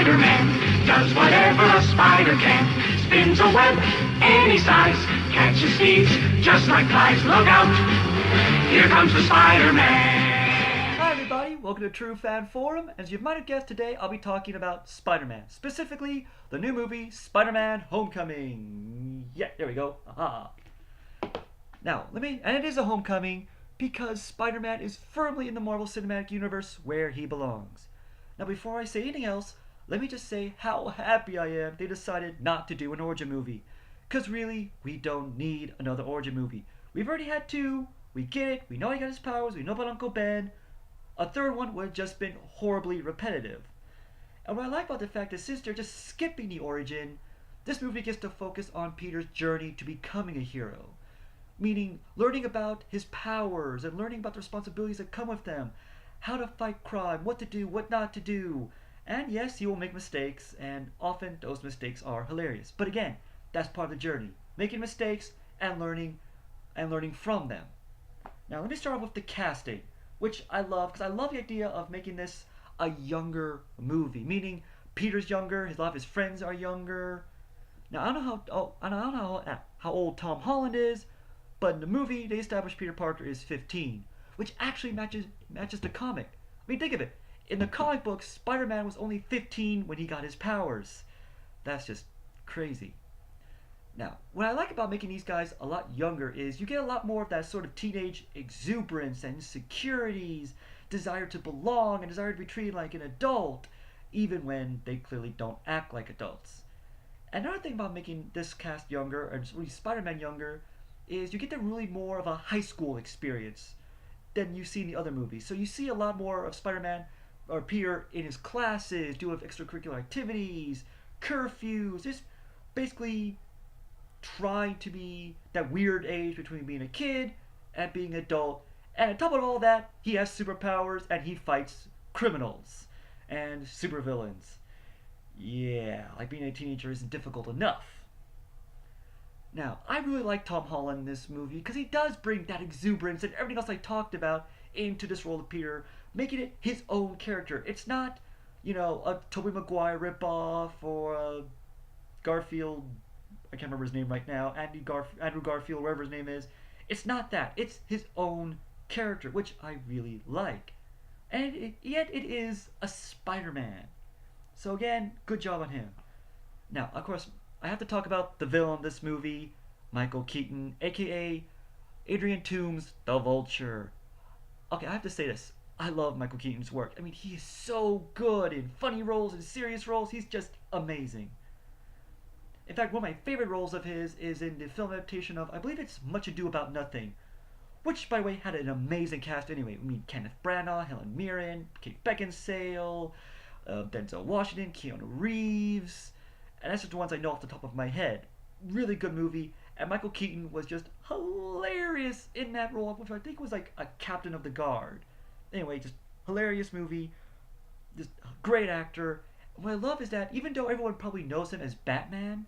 Spider-Man does whatever a spider can. Spins a web any size, catches thieves just like flies. Look out, here comes the Spider-Man. Hi everybody, welcome to True Fan Forum. As you might have guessed, today I'll be talking about Spider-Man. Specifically, the new movie, Spider-Man Homecoming. Yeah, there we go. Aha. Now, and it is a homecoming because Spider-Man is firmly in the Marvel Cinematic Universe where he belongs. Now, before I say anything else, let me just say how happy I am they decided not to do an origin movie. Because really, we don't need another origin movie. We've already had two, we get it, we know he got his powers, we know about Uncle Ben. A third one would have just been horribly repetitive. And what I like about the fact is since they're just skipping the origin, this movie gets to focus on Peter's journey to becoming a hero. Meaning, learning about his powers and learning about the responsibilities that come with them, how to fight crime, what to do, what not to do. And yes, he will make mistakes, and often those mistakes are hilarious. But again, that's part of the journey. Making mistakes and learning from them. Now let me start off with the casting, which I love, because I love the idea of making this a younger movie. Meaning, Peter's younger, a lot of his friends are younger. Now I don't know how old Tom Holland is, but in the movie, they established Peter Parker is 15, which actually matches the comic. I mean, think of it. In the comic books, Spider-Man was only 15 when he got his powers. That's just crazy. Now, what I like about making these guys a lot younger is you get a lot more of that sort of teenage exuberance and insecurities, desire to belong, and desire to be treated like an adult, even when they clearly don't act like adults. Another thing about making this cast younger, or really Spider-Man younger, is you get to really more of a high school experience than you see in the other movies. So you see a lot more of Spider-Man or Peter in his classes, doing extracurricular activities, curfews, just basically trying to be that weird age between being a kid and being an adult. And on top of all that, he has superpowers and he fights criminals and supervillains. Yeah, like being a teenager isn't difficult enough. Now, I really like Tom Holland in this movie because he does bring that exuberance and everything else I talked about into this role of Peter, making it his own character. It's not, a Tobey Maguire ripoff or a Garfield, I can't remember his name right now, Andrew Garfield, whatever his name is. It's not that. It's his own character, which I really like. And yet it is a Spider-Man. So again, good job on him. Now, of course, I have to talk about the villain of this movie, Michael Keaton, aka Adrian Toomes, the Vulture. Okay, I have to say this. I love Michael Keaton's work. I mean, he is so good in funny roles and serious roles. He's just amazing. In fact, one of my favorite roles of his is in the film adaptation of, I believe it's Much Ado About Nothing, which, by the way, had an amazing cast anyway. I mean, Kenneth Branagh, Helen Mirren, Kate Beckinsale, Denzel Washington, Keanu Reeves. And that's just the ones I know off the top of my head. Really good movie. And Michael Keaton was just hilarious in that role, which I think was like a captain of the guard. Anyway, just hilarious movie. Just a great actor. And what I love is that even though everyone probably knows him as Batman,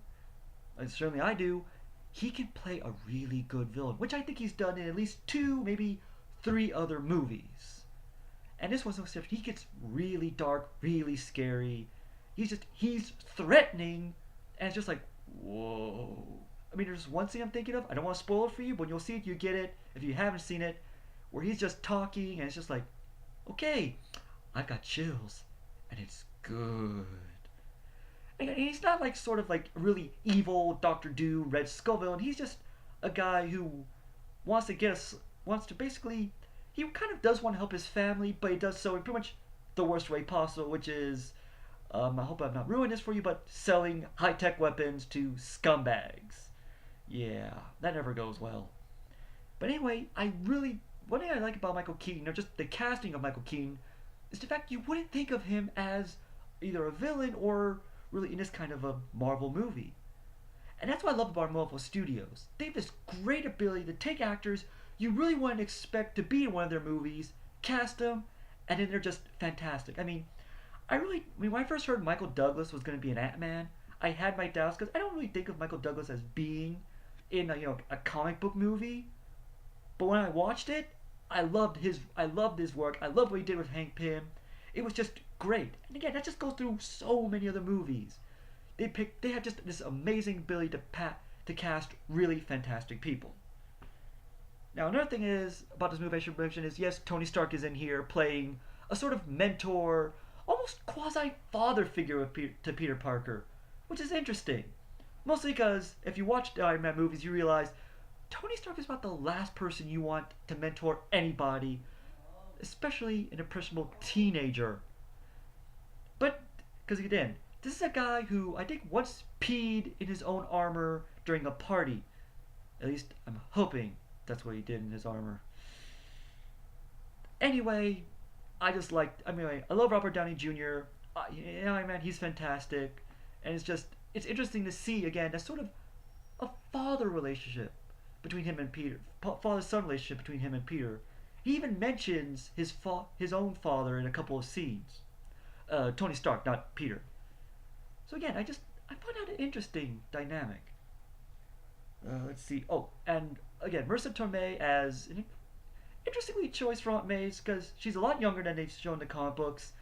and certainly I do, he can play a really good villain, which I think he's done in at least 2, maybe 3 other movies. And this one's no exception. He gets really dark, really scary. He's threatening, and it's just like, whoa. I mean, there's one scene I'm thinking of. I don't want to spoil it for you, but you'll see it, you get it, if you haven't seen it, where he's just talking, and it's just like, okay, I've got chills, and it's good. And he's not like sort of like really evil Dr. Doom, Red Skull villain. He's just a guy who wants to basically, he kind of does want to help his family, but he does so in pretty much the worst way possible, which is, I hope I've not ruined this for you, but selling high-tech weapons to scumbags. Yeah, that never goes well. But anyway, one thing I like about Michael Keaton, or just the casting of Michael Keaton, is the fact you wouldn't think of him as either a villain or really in this kind of a Marvel movie. And that's what I love about Marvel Studios. They have this great ability to take actors you really wouldn't expect to be in one of their movies, cast them, and then they're just fantastic. I mean, when I first heard Michael Douglas was going to be an Ant-Man, I had my doubts because I don't really think of Michael Douglas as being in a comic book movie. But when I watched it, I loved his work. I loved what he did with Hank Pym. it was just great. And again, that just goes through so many other movies. They have just this amazing ability to cast really fantastic people. Now, another thing is about this movie I should mention is, yes, Tony Stark is in here playing a sort of mentor, almost quasi-father figure to Peter Parker, which is interesting. Mostly because if you watch the Iron Man movies, you realize Tony Stark is about the last person you want to mentor anybody, especially an impressionable teenager. But, because again, this is a guy who I think once peed in his own armor during a party. At least I'm hoping that's what he did in his armor. Anyway, I love Robert Downey Jr. Iron Man, he's fantastic. And it's interesting to see, again, that sort of a father relationship between him and Peter. Father-son relationship between him and Peter. He even mentions his own father in a couple of scenes. Tony Stark, not Peter. So again, I find that an interesting dynamic. Let's see. Oh, and again, Marissa Tomei as an interestingly choice for Aunt May, because she's a lot younger than they've shown in the comic books.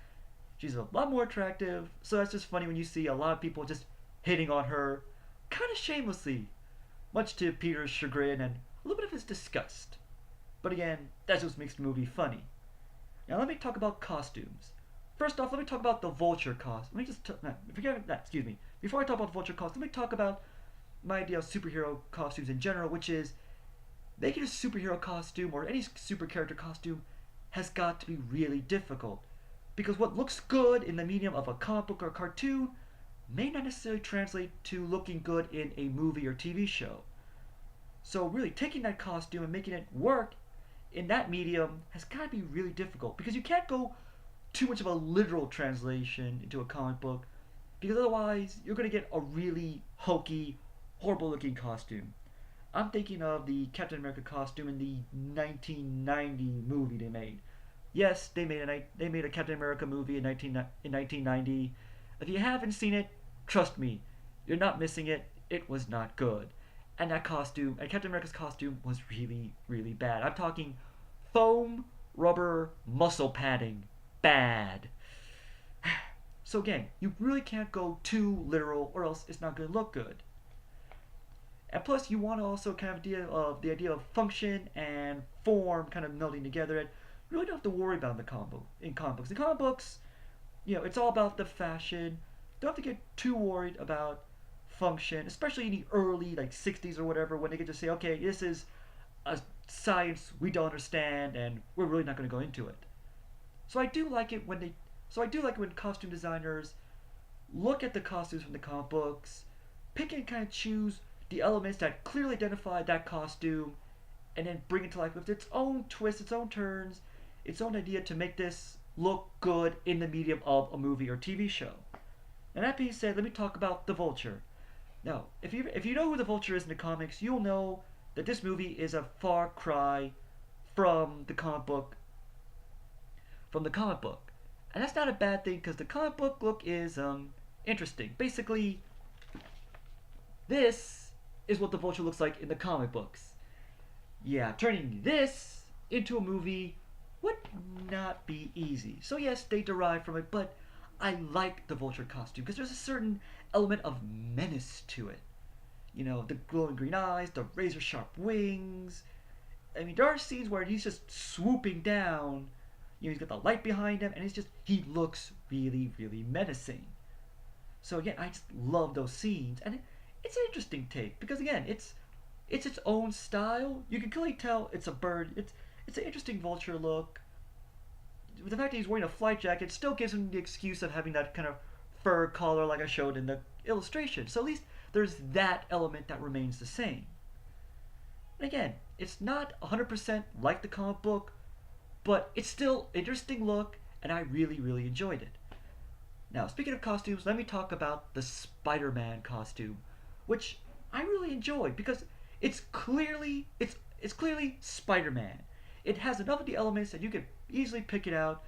She's a lot more attractive, so that's just funny when you see a lot of people just hitting on her, kind of shamelessly, much to Peter's chagrin and a little bit of his disgust. But again, that just makes the movie funny. Now let me talk about costumes. First off, let me talk about the Vulture costume. Before I talk about the Vulture costume, let me talk about my idea of superhero costumes in general, which is making a superhero costume or any super character costume has got to be really difficult. Because what looks good in the medium of a comic book or cartoon may not necessarily translate to looking good in a movie or TV show. So really taking that costume and making it work in that medium has got to be really difficult, because you can't go too much of a literal translation into a comic book, because otherwise you're going to get a really hokey, horrible looking costume. I'm thinking of the Captain America costume in the 1990 movie they made. Yes, they made a Captain America movie in 1990. If you haven't seen it, trust me, you're not missing it. It was not good. And that costume, and Captain America's costume, was really, really bad. I'm talking foam, rubber, muscle padding. Bad. So again, you really can't go too literal, or else it's not going to look good. And plus, you want to also kind of the idea of function and form kind of melding together. And you really don't have to worry about in comic books. In comic books, it's all about the fashion. Don't have to get too worried about function, especially in the early 60s or whatever, when they get to say, okay, this is a science we don't understand, and we're really not going to go into it. So I do like it when costume designers look at the costumes from the comic books, pick and kind of choose the elements that clearly identify that costume, and then bring it to life with its own twists, its own turns, its own idea to make this look good in the medium of a movie or TV show. And that being said, let me talk about the Vulture. Now, if you know who the Vulture is in the comics, you'll know that this movie is a far cry from the comic book. And that's not a bad thing, because the comic book look is interesting. Basically, this is what the Vulture looks like in the comic books. Yeah, turning this into a movie would not be easy. So yes, they derive from it, but I like the Vulture costume because there's a certain element of menace to it. The glowing green eyes, the razor sharp wings. I mean, there are scenes where he's just swooping down. He's got the light behind him, and he looks really, really menacing. So again, I just love those scenes, and it's an interesting take because again, it's its own style. You can clearly tell it's a bird. It's an interesting Vulture look. With the fact that he's wearing a flight jacket, still gives him the excuse of having that kind of fur collar like I showed in the illustration. So at least there's that element that remains the same. And again, it's not 100% like the comic book, but it's still an interesting look, and I really, really enjoyed it. Now, speaking of costumes, let me talk about the Spider-Man costume, which I really enjoyed because it's clearly Spider-Man. It has enough of the elements that you can easily pick it out.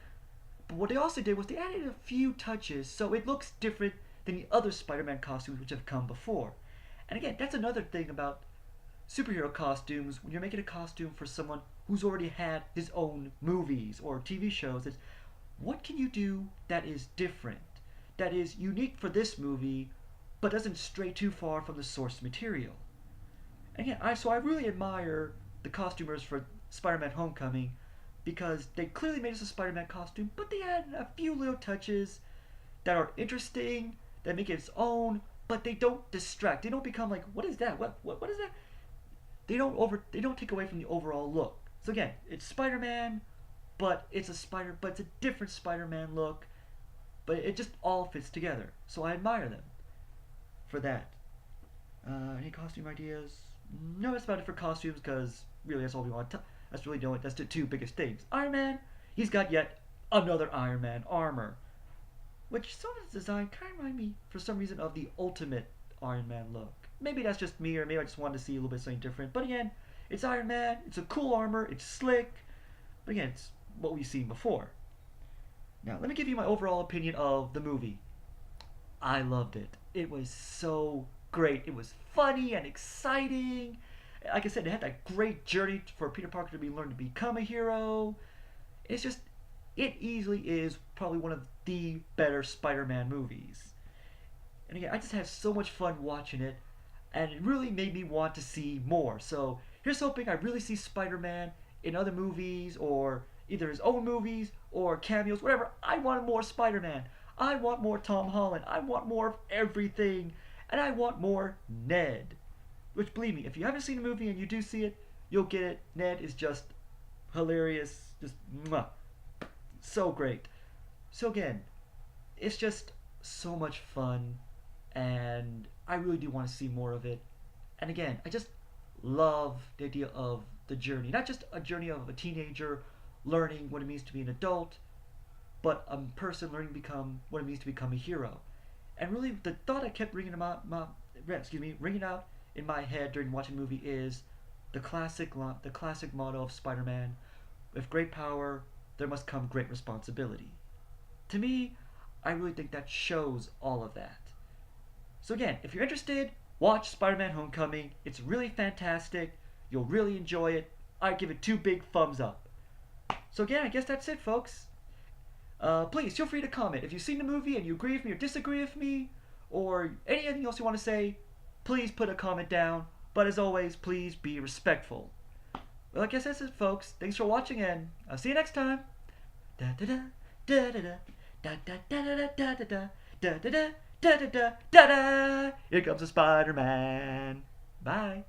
But what they also did was they added a few touches so it looks different than the other Spider-Man costumes which have come before. And again, that's another thing about superhero costumes. When you're making a costume for someone who's already had his own movies or TV shows, is what can you do that is different, that is unique for this movie, but doesn't stray too far from the source material? And again, I really admire the costumers for Spider-Man Homecoming because they clearly made us a Spider-Man costume, but they add a few little touches that are interesting, that make it its own, but they don't distract. They don't become like, what is that? What is that? They don't take away from the overall look. So again, it's Spider-Man, but it's a different Spider-Man look, but it just all fits together. So I admire them for that. Any costume ideas? No, that's about it for costumes because really that's all we want. That's really that's the two biggest things. Iron Man, he's got yet another Iron Man armor, which some of its design kind of remind me for some reason of the Ultimate Iron Man look. Maybe that's just me, or maybe I just wanted to see a little bit something different. But again, it's Iron Man. It's a cool armor. It's slick. But again, it's what we've seen before. Now, let me give you my overall opinion of the movie. I loved it. It was so great. It was funny and exciting. Like I said, it had that great journey for Peter Parker to be learn to become a hero. It's just, it easily is probably one of the better Spider-Man movies. And again, I just had so much fun watching it, and it really made me want to see more. So here's hoping I really see Spider-Man in other movies, or either his own movies, or cameos, whatever. I want more Spider-Man. I want more Tom Holland. I want more of everything. And I want more Ned. Which, believe me, if you haven't seen the movie and you do see it, you'll get it. Ned is just hilarious. Just, mwah. So great. So again, it's just so much fun. And I really do want to see more of it. And again, I just love the idea of the journey. Not just a journey of a teenager learning what it means to be an adult, but a person learning to become what it means to become a hero. And really, the thought I kept ringing out in my head during watching the movie is the classic motto of Spider-Man: "With great power, there must come great responsibility." To me, I really think that shows all of that. So again, if you're interested, watch Spider-Man Homecoming. It's really fantastic. You'll really enjoy it. I give it 2 big thumbs up. So again, I guess that's it, folks. Please feel free to comment. If you've seen the movie and you agree with me or disagree with me, or anything else you want to say, please put a comment down. But as always, please be respectful. Well, I guess that's it, folks. Thanks for watching, and I'll see you next time. Da da da da da da da da da da da da da da da da da da da. Here comes the Spider-Man. Bye.